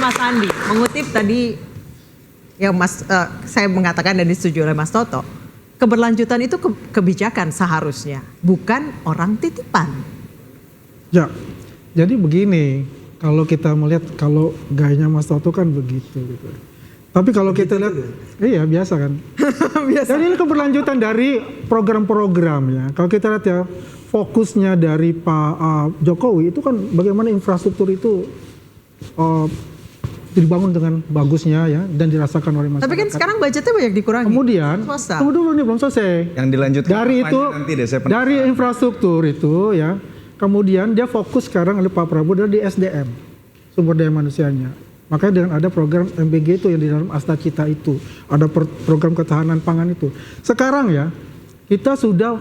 Mas Andi, mengutip tadi yang saya mengatakan dan disetujui oleh Mas Toto, keberlanjutan itu kebijakan seharusnya, bukan orang titipan. Ya, jadi begini, kalau kita melihat kalau gayanya Mas Toto kan begitu gitu. Tapi kalau kita lihat, iya biasa kan. Biasa. Dan ini keberlanjutan dari program-program ya. Kalau kita lihat ya, fokusnya dari Pak Jokowi itu kan bagaimana infrastruktur itu dibangun dengan bagusnya ya dan dirasakan oleh masyarakat. Tapi kan sekarang budgetnya banyak dikurangi. Kemudian, tunggu dulu nih belum selesai. Yang dilanjutkan dari itu, nanti deh, saya dari infrastruktur itu ya. Kemudian dia fokus sekarang oleh Pak Prabowo dari SDM, sumber daya manusianya. Makanya dengan ada program MBG itu yang di dalam Asta Cita itu, ada program ketahanan pangan itu. Sekarang ya, kita sudah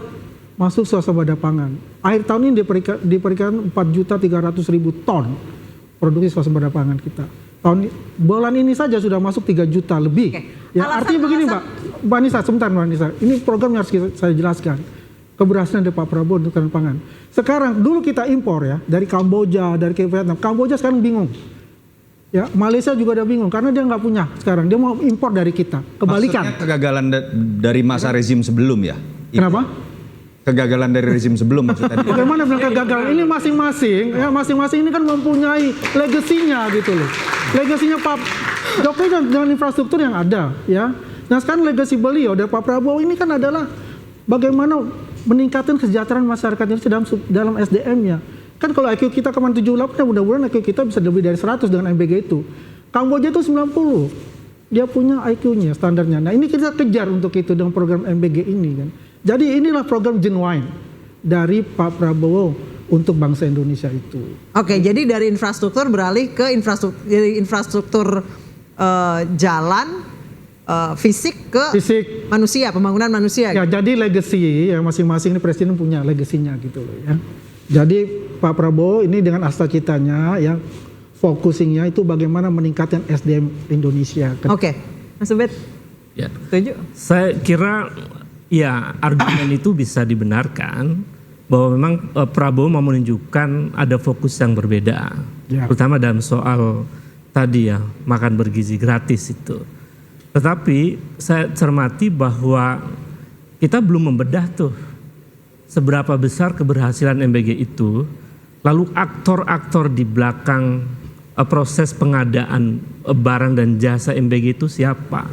masuk swasembada pangan. Akhir tahun ini diberikan 4.300.000 ton produksi swasembada pangan kita. Bulan ini saja sudah masuk 3 juta lebih. Oke. Ya, artinya begini Mbak Nisa, sebentar Mbak Nisa. Ini program yang harus saya jelaskan. Keberhasilan dari Pak Prabowo untuk ketahanan pangan. Sekarang dulu kita impor ya dari Kamboja, dari Vietnam. Kamboja sekarang bingung. Ya, Malaysia juga udah bingung karena dia nggak punya sekarang, dia mau impor dari kita. Kebalikan. Maksudnya kegagalan dari masa rezim sebelum ya? Kenapa? Kegagalan dari rezim sebelum maksudnya. Bagaimana bilang kegagalan? Ini masing-masing, ya masing-masing ini kan mempunyai legasinya gitu loh. Legasinya Pak Jokowi dengan infrastruktur yang ada, ya. Nah sekarang legasi beliau dari Pak Prabowo ini kan adalah bagaimana meningkatkan kesejahteraan masyarakat ini dalam SDM-nya. Kan kalau IQ kita kemarin 78, mudah-mudahan IQ kita bisa lebih dari 100 dengan MBG itu. Kamboja itu 90. Dia punya IQ-nya, standarnya. Nah ini kita kejar untuk itu dengan program MBG ini kan. Jadi inilah program genuine dari Pak Prabowo untuk bangsa Indonesia itu. Oke, jadi dari infrastruktur beralih ke infrastruktur jalan, fisik ke manusia, pembangunan manusia. Ya, gitu. Jadi legacy ya masing-masing ini presiden punya legasinya gitu loh ya. Jadi Pak Prabowo ini dengan Asta Citanya yang focusingnya itu bagaimana meningkatkan SDM Indonesia. Oke, Mas Ubed, ya. setuju? Saya kira ya argumen itu bisa dibenarkan bahwa memang Prabowo mau menunjukkan ada fokus yang berbeda, ya. Terutama dalam soal tadi ya makan bergizi gratis itu. Tetapi saya cermati bahwa kita belum membedah tuh seberapa besar keberhasilan MBG itu, lalu aktor-aktor di belakang proses pengadaan barang dan jasa MBG itu siapa?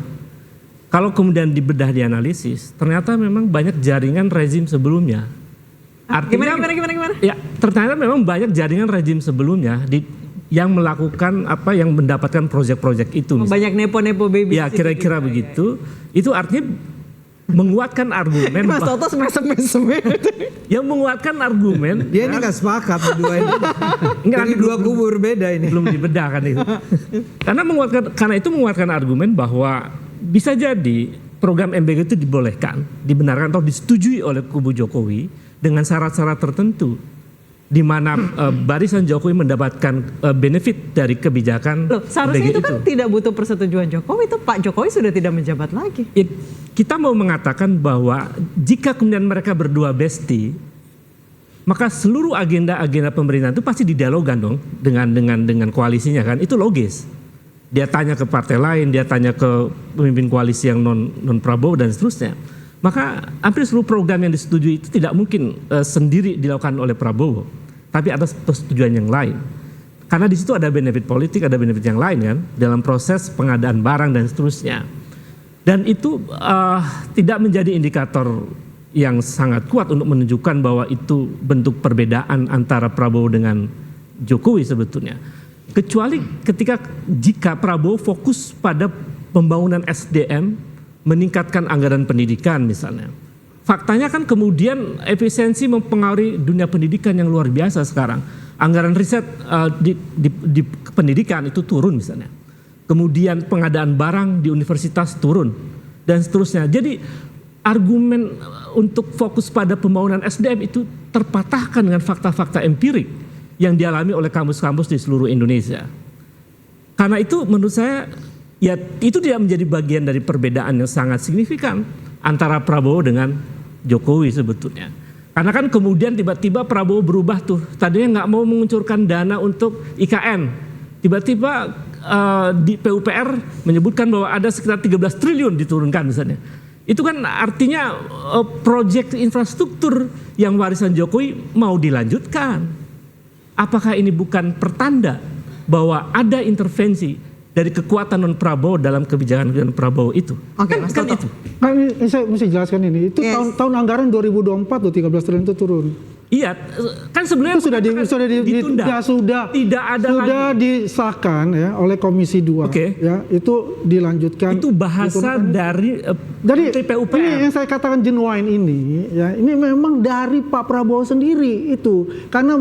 Kalau kemudian dibedah dianalisis, ternyata memang banyak jaringan rezim sebelumnya. Artinya, gimana? Ya, ternyata memang banyak jaringan rezim sebelumnya yang melakukan yang mendapatkan proyek-proyek itu. Banyak nepo-nepo baby. Ya, kira-kira begitu. Itu artinya menguatkan argumen Mas Toto semesem. Yang menguatkan argumen dia ini nggak sepakat berdua ini. Dari dua kubu berbeda ini. Belum dibedah kan itu. Karena itu menguatkan argumen bahwa bisa jadi program MBG itu dibolehkan, dibenarkan atau disetujui oleh kubu Jokowi dengan syarat-syarat tertentu di mana barisan Jokowi mendapatkan benefit dari kebijakan. Loh, seharusnya itu kan tidak butuh persetujuan Jokowi, itu Pak Jokowi sudah tidak menjabat lagi. Kita mau mengatakan bahwa jika kemudian mereka berdua bestie, maka seluruh agenda-agenda pemerintahan itu pasti didialogkan dong dengan koalisinya kan, itu logis. Dia tanya ke partai lain, dia tanya ke pemimpin koalisi yang non Prabowo dan seterusnya. Maka hampir seluruh program yang disetujui itu tidak mungkin sendiri dilakukan oleh Prabowo, tapi atas persetujuan yang lain. Karena di situ ada benefit politik, ada benefit yang lain kan dalam proses pengadaan barang dan seterusnya. Dan itu tidak menjadi indikator yang sangat kuat untuk menunjukkan bahwa itu bentuk perbedaan antara Prabowo dengan Jokowi sebetulnya. Kecuali jika Prabowo fokus pada pembangunan SDM, meningkatkan anggaran pendidikan misalnya. Faktanya kan kemudian efisiensi mempengaruhi dunia pendidikan yang luar biasa sekarang. Anggaran riset di pendidikan itu turun misalnya. Kemudian pengadaan barang di universitas turun dan seterusnya. Jadi argumen untuk fokus pada pembangunan SDM itu terpatahkan dengan fakta-fakta empirik yang dialami oleh kampus-kampus di seluruh Indonesia. Karena itu menurut saya ya itu tidak menjadi bagian dari perbedaan yang sangat signifikan antara Prabowo dengan Jokowi sebetulnya. Karena kan kemudian tiba-tiba Prabowo berubah tuh. Tadinya nggak mau menguncurkan dana untuk IKN. Tiba-tiba di PUPR menyebutkan bahwa ada sekitar 13 triliun diturunkan misalnya. Itu kan artinya proyek infrastruktur yang warisan Jokowi mau dilanjutkan. Apakah ini bukan pertanda bahwa ada intervensi dari kekuatan non Prabowo dalam kebijakan Prabowo itu? Oke, Mas Toto. itu. Nah, ini saya mesti jelaskan ini. Itu Yes. tahun anggaran 2024 tuh 13 triliun itu turun. Iya, kan sebenarnya Itu ditunda. Tidak ada sudah lagi. disahkan ya oleh Komisi 2 Oke. ya, itu dilanjutkan. Itu bahasa diturunkan. dari Dari Menteri PUPR. ini yang saya katakan genuine ini ya, ini memang dari Pak Prabowo sendiri itu, karena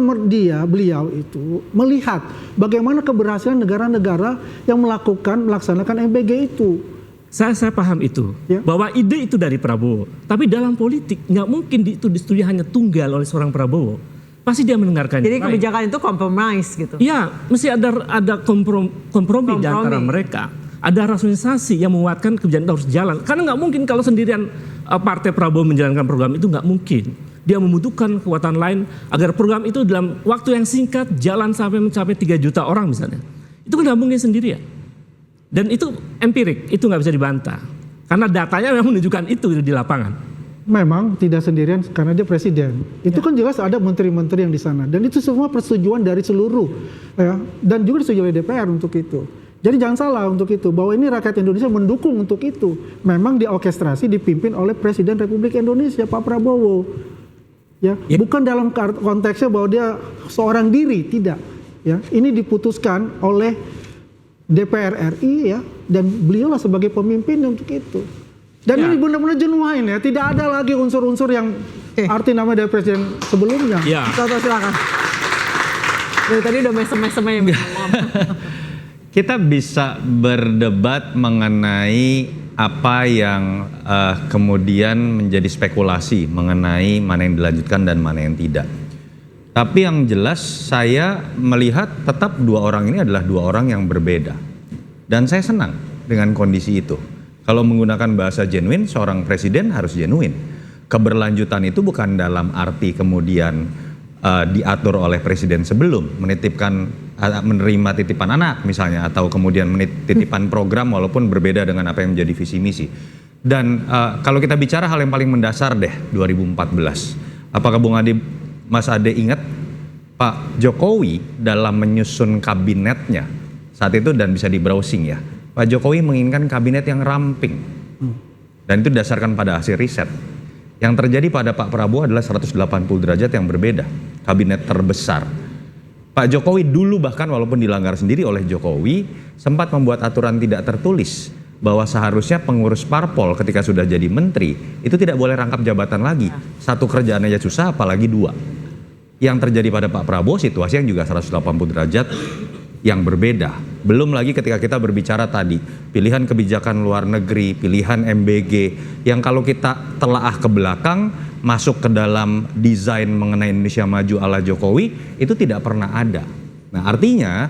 beliau itu melihat bagaimana keberhasilan negara-negara yang melaksanakan MBG itu. Saya paham itu, Ya. bahwa ide itu dari Prabowo. Tapi dalam politik nggak mungkin itu disetujui hanya tunggal oleh seorang Prabowo. Pasti dia mendengarkan. Jadi yang lain. kebijakan itu compromise gitu. Iya, mesti ada kompromi di antara mereka. Ada rasionalisasi yang menguatkan kebijakan itu harus jalan. Karena nggak mungkin kalau sendirian partai Prabowo menjalankan program itu, nggak mungkin. Dia membutuhkan kekuatan lain agar program itu dalam waktu yang singkat jalan sampai mencapai 3 juta orang misalnya. Itu kan nggak mungkin sendirian. Dan itu empirik, itu nggak bisa dibantah. Karena datanya memang menunjukkan itu di lapangan. Memang tidak sendirian karena dia presiden. Itu kan jelas ada menteri-menteri yang di sana, dan itu semua persetujuan dari seluruh ya, dan juga disetujui oleh DPR untuk itu. Jadi jangan salah untuk itu, bahwa ini rakyat Indonesia mendukung untuk itu. Memang diorkestrasi, dipimpin oleh Presiden Republik Indonesia Pak Prabowo. Ya, bukan dalam konteksnya bahwa dia seorang diri, tidak. Ya, ini diputuskan oleh DPR RI ya, dan beliaulah sebagai pemimpin untuk itu. Dan Ya. ini benar-benar genuine ya, tidak ada lagi unsur-unsur yang arti nama dari presiden sebelumnya. Ya. Toto silakan. Dari tadi udah mesem-mesem ya. Kita bisa berdebat mengenai apa yang kemudian menjadi spekulasi mengenai mana yang dilanjutkan dan mana yang tidak. Tapi yang jelas saya melihat tetap dua orang ini adalah dua orang yang berbeda. Dan saya senang dengan kondisi itu. Kalau menggunakan bahasa genuine, seorang presiden harus genuine. Keberlanjutan itu bukan dalam arti kemudian diatur oleh presiden sebelum, menerima titipan anak misalnya, atau kemudian titipan program walaupun berbeda dengan apa yang menjadi visi misi. Dan kalau kita bicara hal yang paling mendasar deh, 2014. Apakah Mas Ade ingat Pak Jokowi dalam menyusun kabinetnya saat itu, dan bisa di browsing ya, Pak Jokowi menginginkan kabinet yang ramping. Dan itu didasarkan pada hasil riset. Yang terjadi pada Pak Prabowo adalah 180 derajat yang berbeda. Kabinet terbesar. Pak Jokowi dulu bahkan walaupun dilanggar sendiri oleh Jokowi, sempat membuat aturan tidak tertulis bahwa seharusnya pengurus parpol ketika sudah jadi menteri itu tidak boleh rangkap jabatan lagi. Satu kerjaan aja susah, apalagi dua. Yang terjadi pada Pak Prabowo situasi yang juga 180 derajat yang berbeda. Belum lagi ketika kita berbicara tadi, pilihan kebijakan luar negeri, pilihan MBG, yang kalau kita telaah ke belakang, masuk ke dalam desain mengenai Indonesia Maju ala Jokowi, itu tidak pernah ada. Nah artinya,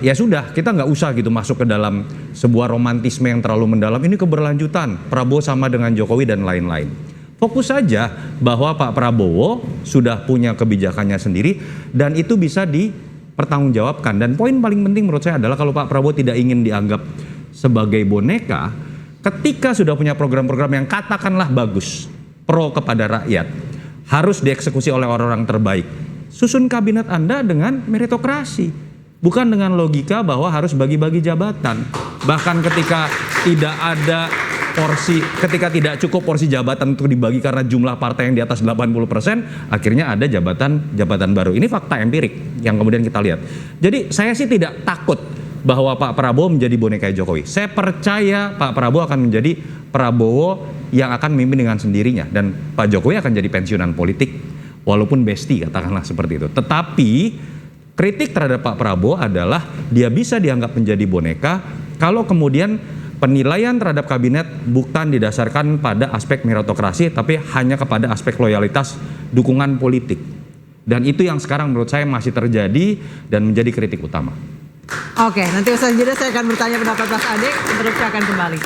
ya sudah, kita nggak usah gitu masuk ke dalam sebuah romantisme yang terlalu mendalam. Ini keberlanjutan, Prabowo sama dengan Jokowi dan lain-lain. Fokus saja bahwa Pak Prabowo sudah punya kebijakannya sendiri, dan itu bisa dipertanggungjawabkan. Dan poin paling penting menurut saya adalah kalau Pak Prabowo tidak ingin dianggap sebagai boneka, ketika sudah punya program-program yang katakanlah bagus, pro kepada rakyat, harus dieksekusi oleh orang-orang terbaik, susun kabinet Anda dengan meritokrasi, bukan dengan logika bahwa harus bagi-bagi jabatan. Bahkan ketika tidak ada ketika tidak cukup porsi jabatan untuk dibagi karena jumlah partai yang di atas 80%, akhirnya ada jabatan baru. Ini fakta empirik yang kemudian kita lihat. Jadi saya sih tidak takut bahwa Pak Prabowo menjadi boneka Jokowi. Saya percaya Pak Prabowo akan menjadi Prabowo yang akan memimpin dengan sendirinya, dan Pak Jokowi akan jadi pensiunan politik walaupun besti, katakanlah seperti itu. Tetapi kritik terhadap Pak Prabowo adalah dia bisa dianggap menjadi boneka kalau kemudian penilaian terhadap kabinet bukan didasarkan pada aspek meritokrasi, tapi hanya kepada aspek loyalitas dukungan politik. Dan itu yang sekarang menurut saya masih terjadi dan menjadi kritik utama. Oke, nanti usai jeda saya akan bertanya pendapat Mas Ade, terus saya akan kembali.